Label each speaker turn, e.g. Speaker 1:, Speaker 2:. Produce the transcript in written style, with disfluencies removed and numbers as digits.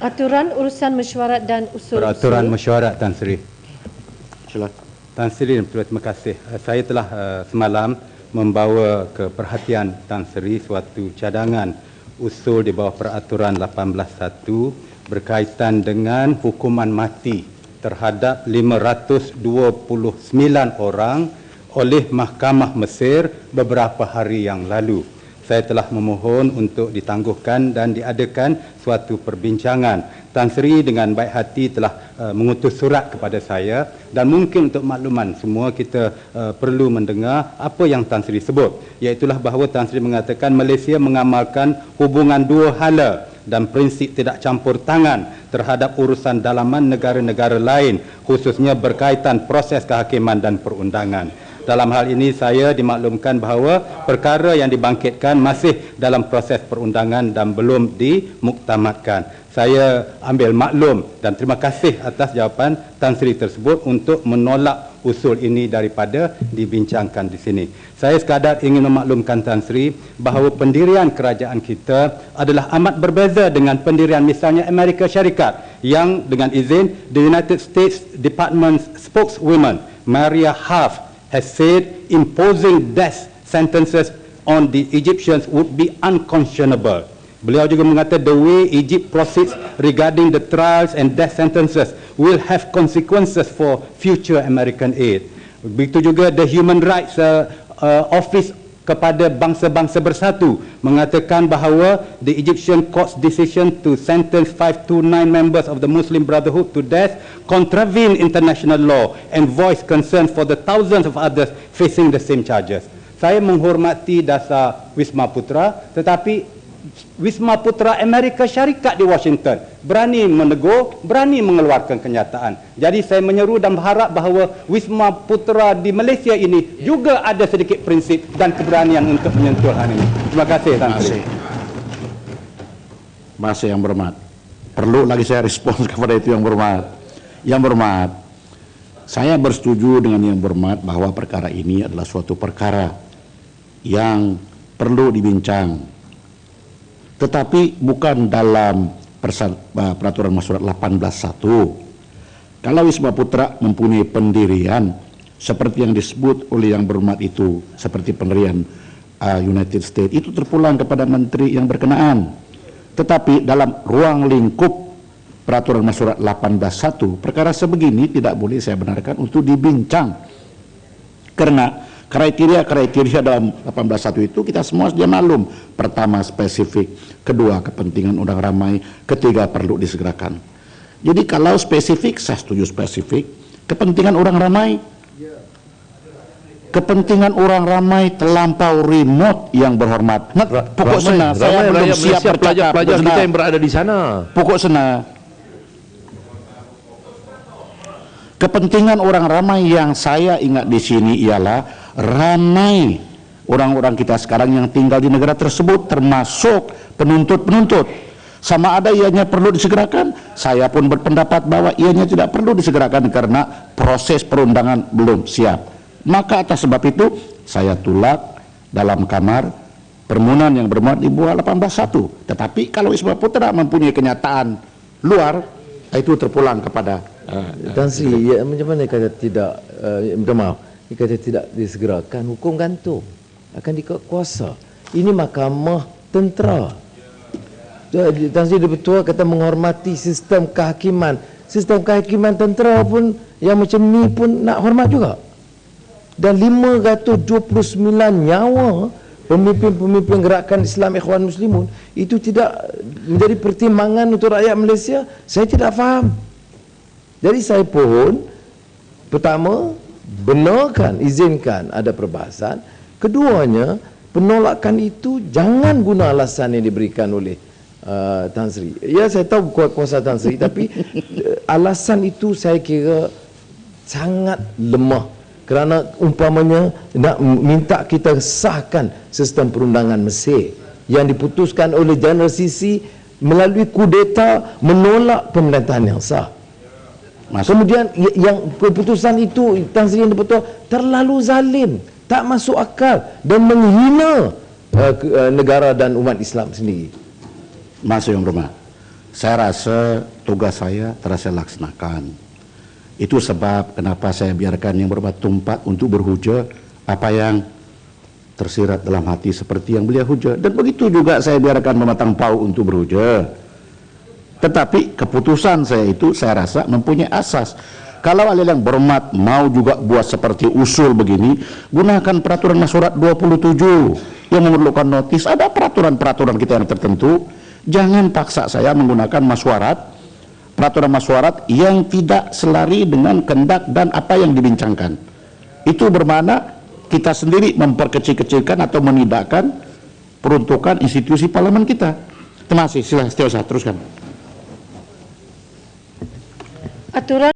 Speaker 1: Aturan urusan mesyuarat dan usul.
Speaker 2: Peraturan mesyuarat Tan Sri. Silakan. Tan Sri, terima kasih. Saya telah semalam membawa ke perhatian Tan Sri suatu cadangan usul di bawah peraturan 18.1 berkaitan dengan hukuman mati terhadap 529 orang oleh Mahkamah Mesir beberapa hari yang lalu. Saya telah memohon untuk ditangguhkan dan diadakan suatu perbincangan. Tan Sri dengan baik hati telah mengutus surat kepada saya dan mungkin untuk makluman semua kita perlu mendengar apa yang Tan Sri sebut, iaitulah bahawa Tan Sri mengatakan Malaysia mengamalkan hubungan dua hala dan prinsip tidak campur tangan terhadap urusan dalaman negara-negara lain, khususnya berkaitan proses kehakiman dan perundangan. Dalam hal ini saya dimaklumkan bahawa perkara yang dibangkitkan masih dalam proses perundangan dan belum dimuktamadkan. Saya ambil maklum dan terima kasih atas jawapan Tan Sri tersebut untuk menolak usul ini daripada dibincangkan di sini. Saya sekadar ingin memaklumkan Tan Sri bahawa pendirian kerajaan kita adalah amat berbeza dengan pendirian misalnya Amerika Syarikat yang dengan izin the United States Department spokeswoman Maria Harf has said imposing death sentences on the Egyptians would be unconscionable. Beliau juga mengatakan the way Egypt proceeds regarding the trials and death sentences will have consequences for future American aid. Begitu juga the Human Rights Office kepada bangsa-bangsa bersatu mengatakan bahawa the Egyptian court's decision to sentence 529 members of the Muslim Brotherhood to death contravene international law and voice concern for the thousands of others facing the same charges. Saya menghormati dasar Wisma Putra, tetapi Wisma Putra Amerika Syarikat di Washington berani menegur, berani mengeluarkan kenyataan. Jadi saya menyeru dan berharap bahawa Wisma Putra di Malaysia ini juga ada sedikit prinsip dan keberanian untuk menyentuh hal ini. Terima kasih Tan Sri.
Speaker 3: Masih yang berhormat. Perlu lagi saya respons kepada itu yang berhormat. Yang berhormat, saya bersetuju dengan yang berhormat bahwa perkara ini adalah suatu perkara yang perlu dibincang. Tetapi bukan dalam peraturan mesyuarat 18.1. Kalau Wisma Putra mempunyai pendirian seperti yang disebut oleh yang berhormat itu, seperti pendirian United States, itu terpulang kepada menteri yang berkenaan. Tetapi dalam ruang lingkup peraturan mesyuarat 18.1, perkara sebegini tidak boleh saya benarkan untuk dibincang. Karena kriteria dalam 18.1 itu kita semua sudah maklum. Pertama spesifik, kedua kepentingan orang ramai, ketiga perlu disegerakan. Jadi kalau spesifik, saya setuju spesifik. Kepentingan orang ramai terlampau remote yang berhormat. Pokok sena, saya belum siap bercakap.
Speaker 4: Pelajar kita yang berada di sana.
Speaker 3: Pokok sena. Kepentingan orang ramai yang saya ingat di sini ialah ramai orang-orang kita sekarang yang tinggal di negara tersebut, termasuk penuntut-penuntut. Sama ada ianya perlu disegerakan, saya pun berpendapat bahwa ianya tidak perlu disegerakan karena proses perundangan belum siap. Maka atas sebab itu saya tolak dalam kamar permohonan yang bermuat di bawah 18.1. Tetapi kalau Wisma Putra mempunyai kenyataan luar, itu terpulang kepada
Speaker 4: Tan Sri, ya, macam mana kata tidak, minta maaf, kata tidak disegerakan, hukum gantung akan dikawal kuasa. Ini mahkamah tentera. Tan Sri betul kata menghormati sistem kehakiman. Sistem kehakiman tentera pun yang macam ni pun nak hormat juga. Dan 529 nyawa pemimpin-pemimpin gerakan Islam Ikhwan Muslimun itu tidak menjadi pertimbangan untuk rakyat Malaysia. Saya tidak faham. Jadi saya pohon, pertama, benarkan, izinkan ada perbahasan. Keduanya, penolakan itu jangan guna alasan yang diberikan oleh Tan Sri. Ya, saya tahu kuasa Tan Sri, tapi alasan itu saya kira sangat lemah. Kerana umpamanya nak minta kita sahkan sistem perundangan Mesir yang diputuskan oleh General Sisi melalui kudeta menolak pemerintahan yang sah. Kemudian yang keputusan itu Tan Sri yang betul terlalu zalim, tak masuk akal dan menghina negara dan umat Islam sendiri.
Speaker 3: Masuk yang berhormat. saya rasa tugas saya telah saya laksanakan. Itu sebab kenapa saya biarkan Yang Berhormat Tumpak untuk berhujah apa yang tersirat dalam hati seperti yang beliau hujah. Dan begitu juga saya biarkan Mematang Pau untuk berhujah. Tetapi keputusan saya itu saya rasa mempunyai asas. Kalau Yang Berhormat mau juga buat seperti usul begini, gunakan peraturan Masyuarat 27 yang memerlukan notis. Ada peraturan-peraturan kita yang tertentu. Jangan paksa saya menggunakan peraturan masyuarat yang tidak selari dengan kehendak dan apa yang dibincangkan. Itu bermakna kita sendiri memperkecil-kecilkan atau menidakkan peruntukan institusi parlemen kita. Terima kasih. Silahkan teruskan.
Speaker 1: Aturan